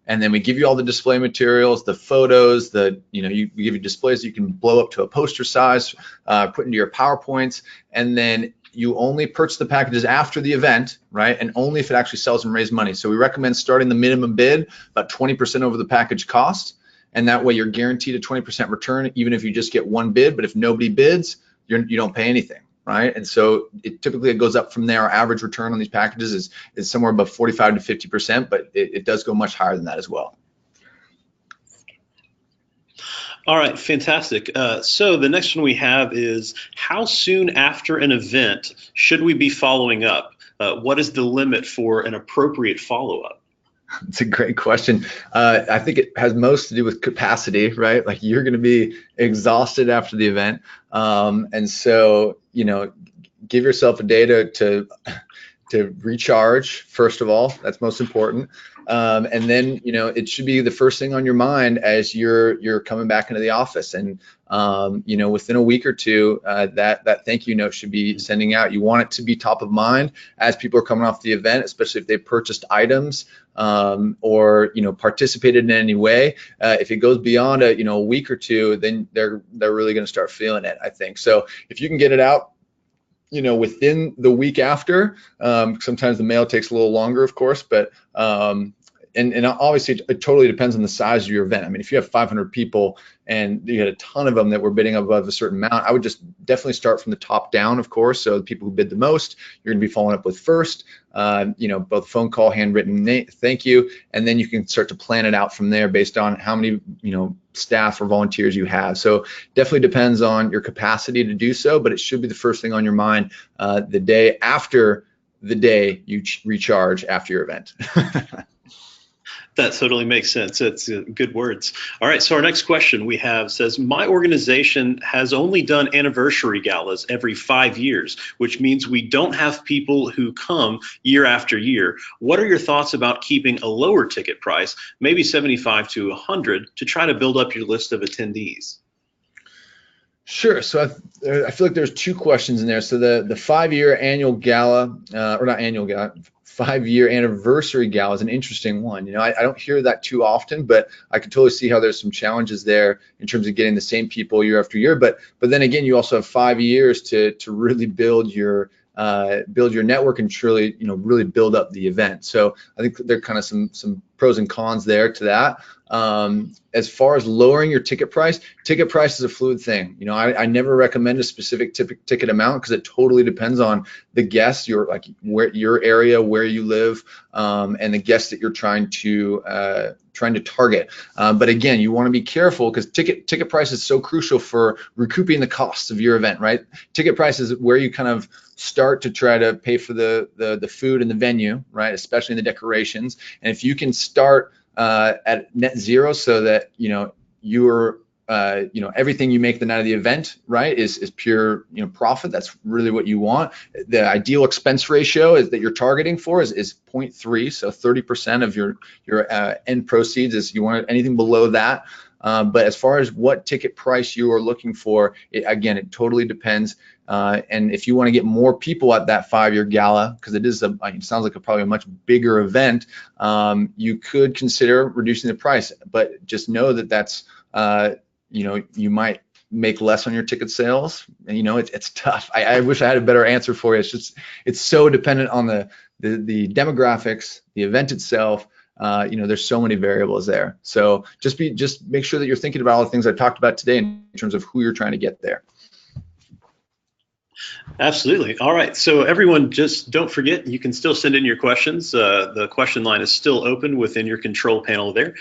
and then we give you all the display materials, the photos, we give you displays that you can blow up to a poster size, put into your PowerPoints, and then you only purchase the packages after the event, right? And only if it actually sells and raises money. So we recommend starting the minimum bid about 20% over the package cost, and that way you're guaranteed a 20% return, even if you just get one bid. But if nobody bids, you don't pay anything, right? And so it typically goes up from there. Our average return on these packages is somewhere above 45 to 50%, but it does go much higher than that as well. All right, fantastic. So the next one we have is, how soon after an event should we be following up? What is the limit for an appropriate follow-up? It's a great question. I think it has most to do with capacity, right? Like, you're going to be exhausted after the event. And so, give yourself a day to recharge, first of all. That's most important. And then, it should be the first thing on your mind as you're coming back into the office. And, within a week or two, that thank you note should be sending out. You want it to be top of mind as people are coming off the event, especially if they purchased items, or, participated in any way. If it goes beyond a week or two, then they're really going to start feeling it, I think. So if you can get it out, within the week after, sometimes the mail takes a little longer, of course, but and obviously it totally depends on the size of your event. I mean, if you have 500 people and you had a ton of them that were bidding above a certain amount, I would just definitely start from the top down, of course. So the people who bid the most, you're going to be following up with first, both phone call, handwritten thank you, and then you can start to plan it out from there based on how many, staff or volunteers you have. So definitely depends on your capacity to do so, but it should be the first thing on your mind the day after the day you recharge after your event. That totally makes sense. It's good words. All right, so our next question we have says, my organization has only done anniversary galas every 5 years, which means we don't have people who come year after year. What are your thoughts about keeping a lower ticket price, maybe 75 to 100, to try to build up your list of attendees? Sure. So I feel like there's two questions in there. So the 5-year annual gala, or not annual gala, 5-year anniversary gala is an interesting one. I don't hear that too often, but I can totally see how there's some challenges there in terms of getting the same people year after year. But then again, you also have 5 years to really build your network and truly, really build up the event. So I think there are kind of some pros and cons there to that. As far as lowering your ticket price is a fluid thing. I never recommend a specific ticket amount because it totally depends on the guest, where your area, where you live, and the guests that you're trying to target. But again, you want to be careful because ticket price is so crucial for recouping the costs of your event, right? Ticket price is where you kind of start to try to pay for the food and the venue, right? Especially in the decorations. And if you can start at net zero so that you're everything you make the night of the event, right, is pure profit. That's really what you want. The ideal expense ratio that you're targeting for is 0.3, so 30% of your end proceeds is, you want anything below that. But as far as what ticket price you are looking for, again, it totally depends. And if you want to get more people at that 5-year gala, because it sounds like probably a much bigger event, you could consider reducing the price. But just know that that's you might make less on your ticket sales. And it's tough. I wish I had a better answer for you. It's so dependent on the demographics, the event itself. There's so many variables there. So just make sure that you're thinking about all the things I talked about today in terms of who you're trying to get there. Absolutely. All right. So everyone, just don't forget, you can still send in your questions. The question line is still open within your control panel there.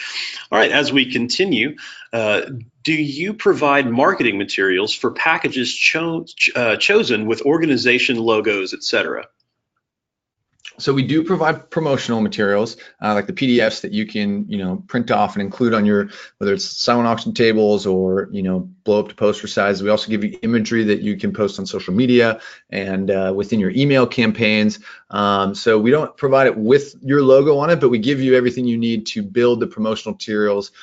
All right. As we continue, do you provide marketing materials for packages chosen with organization logos, etc.? So we do provide promotional materials like the PDFs that you can, print off and include on your, whether it's silent auction tables or, blow up to poster size. We also give you imagery that you can post on social media and within your email campaigns. So we don't provide it with your logo on it, but we give you everything you need to build the promotional materials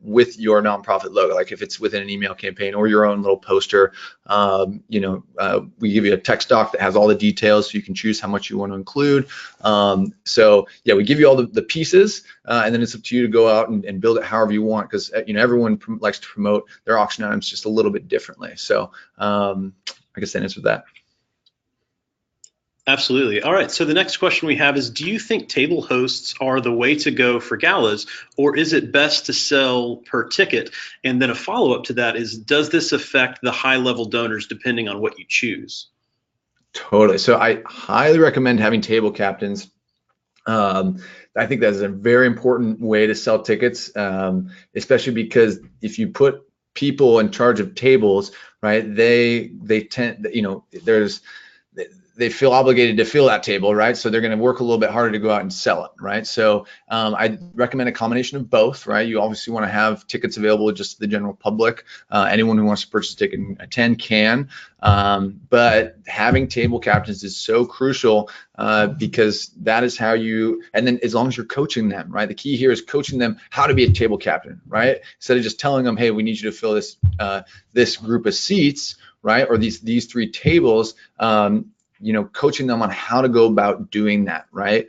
with your nonprofit logo, like if it's within an email campaign or your own little poster. We give you a text doc that has all the details, so you can choose how much you want to include. So yeah, we give you all the pieces, and then it's up to you to go out and build it however you want, because everyone likes to promote their auction items just a little bit differently. So I guess that answers that. Absolutely. All right. So the next question we have is, do you think table hosts are the way to go for galas, or is it best to sell per ticket? And then a follow-up to that is, does this affect the high-level donors depending on what you choose? Totally. So I highly recommend having table captains. I think that is a very important way to sell tickets, especially because if you put people in charge of tables, right, they tend, they feel obligated to fill that table, right? So they're going to work a little bit harder to go out and sell it, right? So I recommend a combination of both, right? You obviously want to have tickets available just to the general public. Anyone who wants to purchase a ticket and attend can, but having table captains is so crucial because that is how you, and then as long as you're coaching them, right? The key here is coaching them how to be a table captain, right? Instead of just telling them, hey, we need you to fill this group of seats, right? Or these 3 tables, coaching them on how to go about doing that, right?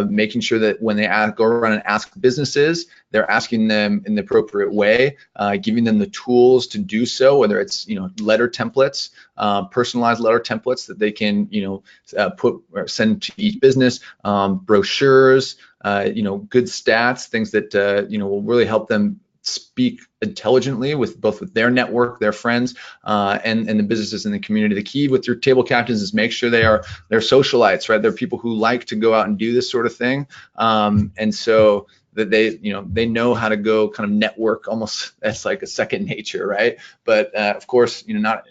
Making sure that when they go around and ask businesses, they're asking them in the appropriate way, giving them the tools to do so, whether it's, letter templates, personalized letter templates that they can, put or send to each business, brochures, good stats, things that, will really help them speak intelligently with their network, their friends, and the businesses in the community. The key with your table captains is make sure they're socialites, right? They're people who like to go out and do this sort of thing, and so that they know how to go kind of network almost as like a second nature, right? But of course, not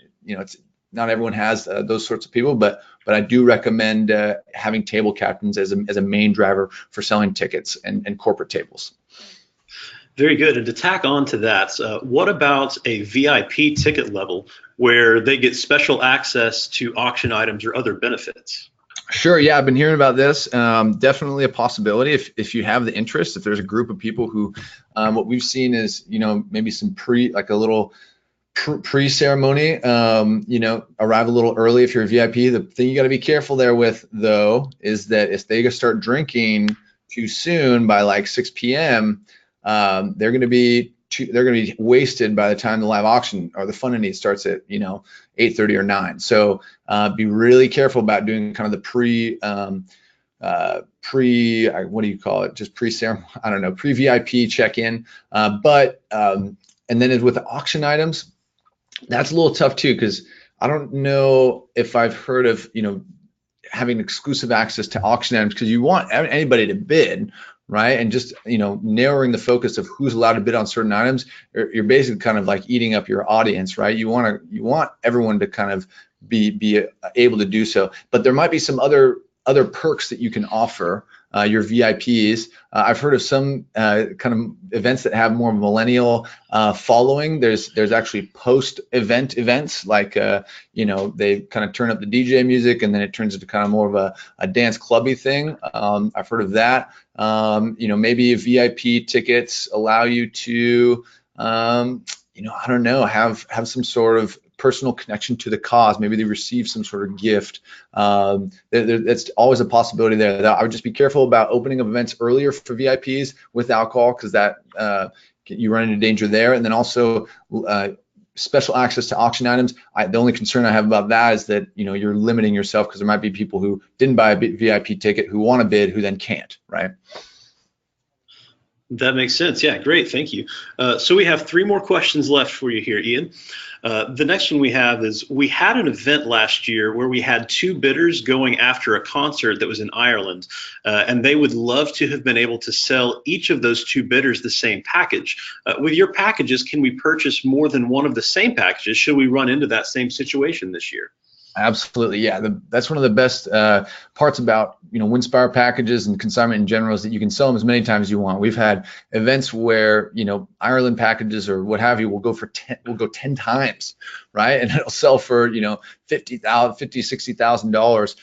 everyone has those sorts of people, but I do recommend having table captains as a main driver for selling tickets and corporate tables. Very good. And to tack on to that, what about a VIP ticket level where they get special access to auction items or other benefits? Sure. Yeah, I've been hearing about this. Definitely a possibility if you have the interest. If there's a group of people who, what we've seen is, maybe some a little pre-ceremony, arrive a little early if you're a VIP. The thing you got to be careful there with, though, is that if they start drinking too soon by like 6 p.m., they're going to be wasted by the time the live auction or the fun and eat starts at 8:30 or 9. So be really careful about doing kind of the what do you call it? Just pre-ceremony, I don't know, pre-VIP check-in. And then with the auction items, that's a little tough too, because I don't know if I've heard of having exclusive access to auction items, because you want anybody to bid, right? And just narrowing the focus of who's allowed to bid on certain items, you're basically kind of like eating up your audience, right? You want everyone to kind of be able to do so, but there might be some other perks that you can offer your VIPs. I've heard of some kind of events that have more millennial following. There's actually post-event events, like they kind of turn up the DJ music and then it turns into kind of more of a dance clubby thing. I've heard of that. Maybe VIP tickets allow you to I don't know, have some sort of personal connection to the cause. Maybe they receive some sort of gift. That's always a possibility there. I would just be careful about opening up events earlier for VIPs with alcohol, because that you run into danger there. And then also special access to auction items. The only concern I have about that is that you're limiting yourself, because there might be people who didn't buy a VIP ticket who want to bid who then can't, right? That makes sense. Yeah, great. Thank you. So we have 3 more questions left for you here, Ian. The next one we have is, we had an event last year where we had 2 bidders going after a concert that was in Ireland, and they would love to have been able to sell each of those 2 bidders the same package. With your packages, can we purchase more than one of the same packages? Should we run into that same situation this year? Absolutely, yeah. That's one of the best parts about Winspire packages and consignment in general, is that you can sell them as many times as you want. We've had events where Ireland packages or what have you will go 10 times, right? And it'll sell for $50,000, $60,000.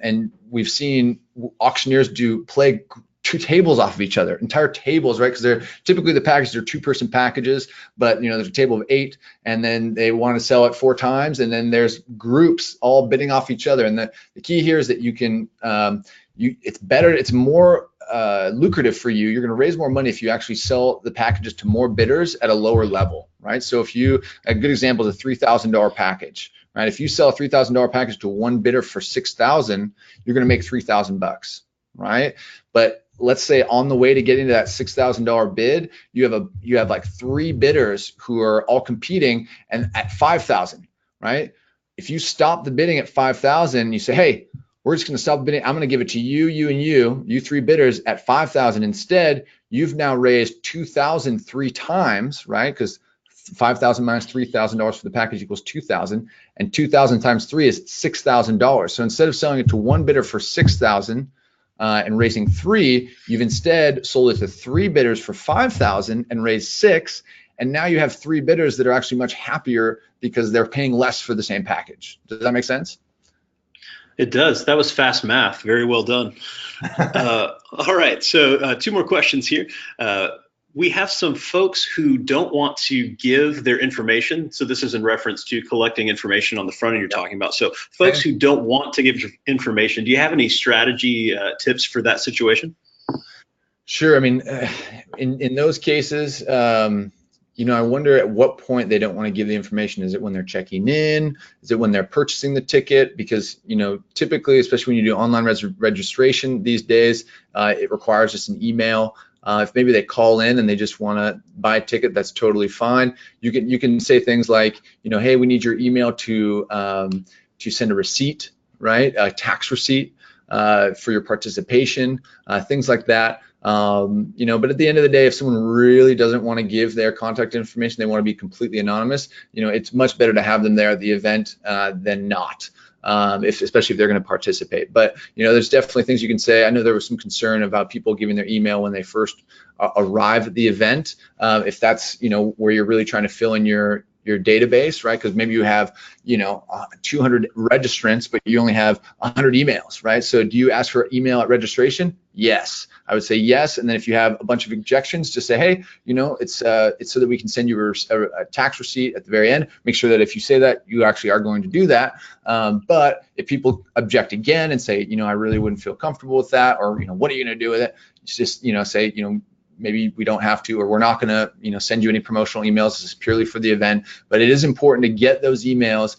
And we've seen auctioneers play two tables off of each other, entire tables, right? Because they're typically the packages are 2-person packages, but there's a table of 8, and then they want to sell it 4 times, and then there's groups all bidding off each other. And the key here is that you can, it's more lucrative for you. You're going to raise more money if you actually sell the packages to more bidders at a lower level, right? So if a good example is a $3,000 package, right? If you sell a $3,000 package to one bidder for $6,000, you're going to make $3,000, right? But let's say on the way to getting to that $6,000 bid, you have like 3 bidders who are all competing and at $5,000, right? If you stop the bidding at $5,000, you say, hey, we're just going to stop the bidding. I'm going to give it to you, you, and you 3 bidders at $5,000. Instead, you've now raised $2,000 3 times, right? Because $5,000 minus $3,000 for the package equals $2,000, and $2,000 times 3 is $6,000. So instead of selling it to one bidder for $6,000 and raising 3, you've instead sold it to 3 bidders for $5,000 and raised 6. And now you have 3 bidders that are actually much happier because they're paying less for the same package. Does that make sense? It does. That was fast math. Very well done. All right. So 2 more questions here. We have some folks who don't want to give their information. So this is in reference to collecting information on the front end you're talking about. So folks who don't want to give information, do you have any strategy tips for that situation? Sure. I mean, in those cases, I wonder at what point they don't want to give the information. Is it when they're checking in? Is it when they're purchasing the ticket? Because, typically, especially when you do online registration these days, it requires just an email. If maybe they call in and they just want to buy a ticket, that's totally fine. You can say things like, hey, we need your email to send a receipt, right? A tax receipt for your participation, things like that. But at the end of the day, if someone really doesn't want to give their contact information, they want to be completely anonymous, it's much better to have them there at the event than not. Especially if they're going to participate. But there's definitely things you can say. I know there was some concern about people giving their email when they first arrive at the event. If that's where you're really trying to fill in your database, right? Because maybe you have 200 registrants, but you only have 100 emails, right? So do you ask for email at registration? Yes, I would say yes. And then if you have a bunch of objections, just say, hey, it's so that we can send you a tax receipt at the very end. Make sure that if you say that, you actually are going to do that. But if people object again and say, I really wouldn't feel comfortable with that, or what are you going to do with it? It's just say, maybe we don't have to, or we're not going to, send you any promotional emails. This is purely for the event. But it is important to get those emails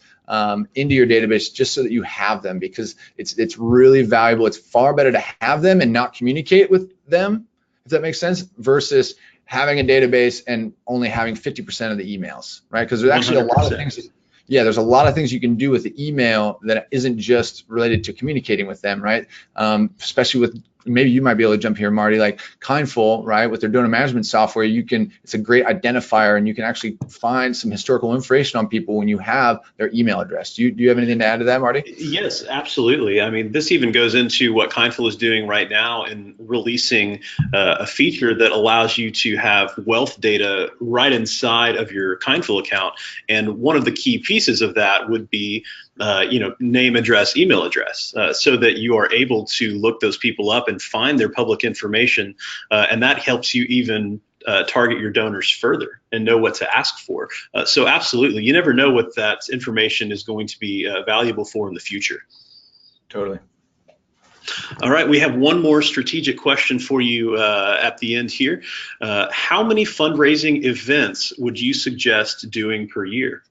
into your database just so that you have them, because it's really valuable. It's far better to have them and not communicate with them, if that makes sense, versus having a database and only having 50% of the emails, right? Because there's actually 100%. A lot of things. Yeah, there's a lot of things you can do with the email that isn't just related to communicating with them, right? Especially with, maybe you might be able to jump here, Marty, like Kindful, right? With their donor management software, it's a great identifier, and you can actually find some historical information on people when you have their email address. Do you have anything to add to that, Marty? Yes, absolutely. I mean, this even goes into what Kindful is doing right now in releasing a feature that allows you to have wealth data right inside of your Kindful account. And one of the key pieces of that would be name, address, email address, so that you are able to look those people up and find their public information, and that helps you even target your donors further and know what to ask for. So absolutely, you never know what that information is going to be valuable for in the future. Totally. All right, we have one more strategic question for you at the end here. How many fundraising events would you suggest doing per year?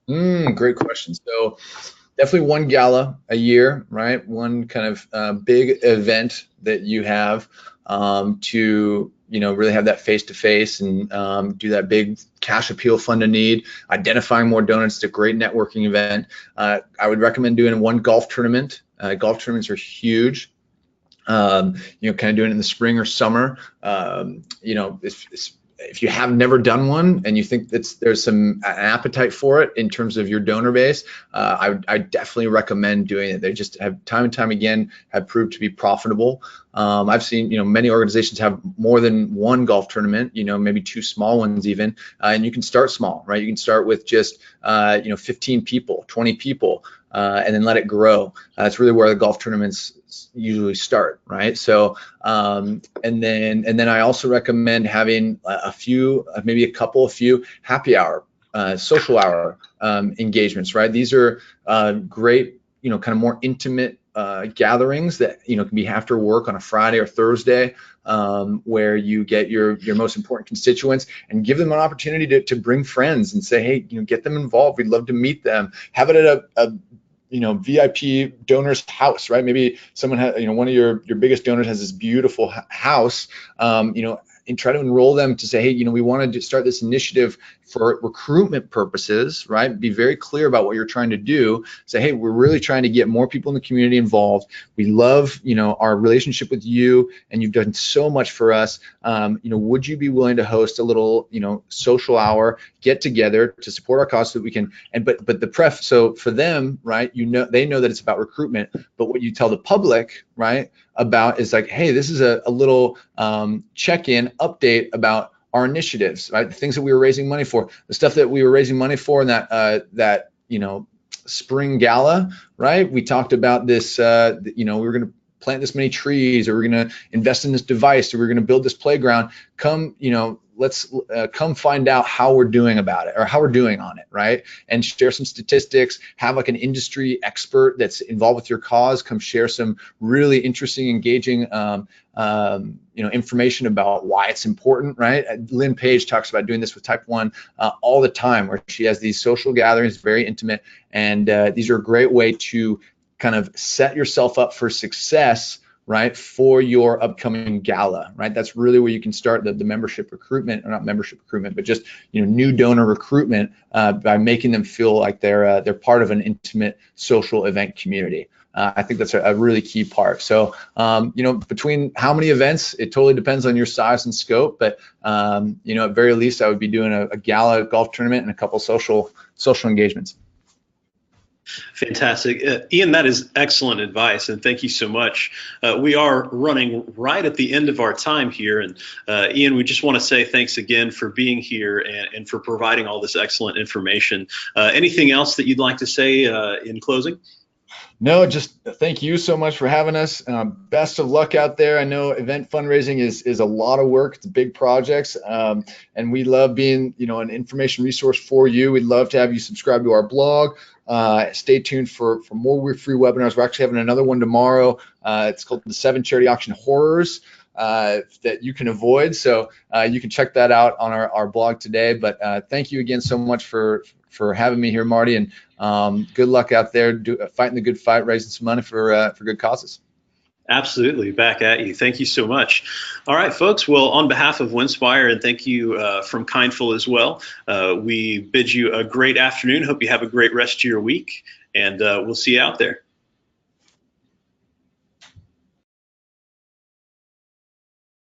Great question. So definitely one gala a year, right? One kind of big event that you have to really have that face-to-face and do that big cash appeal fund a need, identifying more donors. It's a great networking event. I would recommend doing one golf tournament. Golf tournaments are huge. Kind of doing it in the spring or summer. If you have never done one and you think there's some appetite for it in terms of your donor base, I definitely recommend doing it. They just have time and time again have proved to be profitable. I've seen many organizations have more than one golf tournament, maybe 2 small ones even, and you can start small, right? You can start with just 15 people, 20 people, and then let it grow. That's really where the golf tournaments usually start, right? So and then I also recommend having a few, maybe a few happy hour, social hour engagements, right? These are great, kind of more intimate gatherings that can be after work on a Friday or Thursday, where you get your most important constituents and give them an opportunity to bring friends and say, hey, get them involved. We'd love to meet them. Have it at a VIP donor's house, right? Maybe someone has, one of your biggest donors has this beautiful house, and try to enroll them to say, hey, we want to start this initiative for recruitment purposes, right? Be very clear about what you're trying to do. Say, hey, we're really trying to get more people in the community involved. We love, our relationship with you, and you've done so much for us. Would you be willing to host a little, social hour get together to support our cause so that we can, but the so for them, right, they know that it's about recruitment, but what you tell the public, right, about is like, hey, this is a little check-in update about our initiatives, right? The things that we were raising money for, the stuff that we were raising money for in that spring gala, right? We talked about this, we were going to plant this many trees, or we're going to invest in this device, or we're going to build this playground. Come, let's come find out how we're doing about it, or how we're doing on it, right? And share some statistics, have like an industry expert that's involved with your cause come share some really interesting, engaging information about why it's important, right? Lynn Page talks about doing this with Type 1 all the time, where she has these social gatherings, very intimate, and these are a great way to kind of set yourself up for success, right, for your upcoming gala, right? That's really where you can start the membership recruitment, or not membership recruitment, but just new donor recruitment by making them feel like they're part of an intimate social event community. I think that's a really key part. So, between how many events, it totally depends on your size and scope, but at very least, I would be doing a gala golf tournament and a couple social engagements. Fantastic. Ian, that is excellent advice, and thank you so much. We are running right at the end of our time here, and Ian, we just want to say thanks again for being here and for providing all this excellent information. Anything else that you'd like to say in closing? No, just thank you so much for having us. Best of luck out there. I know event fundraising is a lot of work. It's big projects, and we love being an information resource for you. We'd love to have you subscribe to our blog. Stay tuned for more free webinars. We're actually having another one tomorrow. It's called the 7 Charity Auction Horrors that you can avoid. So you can check that out on our blog today. But thank you again so much for having me here, Marty, and good luck out there fighting the good fight, raising some money for good causes. Absolutely. Back at you. Thank you so much. All right, folks. Well, on behalf of Winspire, and thank you from Kindful as well, we bid you a great afternoon. Hope you have a great rest of your week, and we'll see you out there.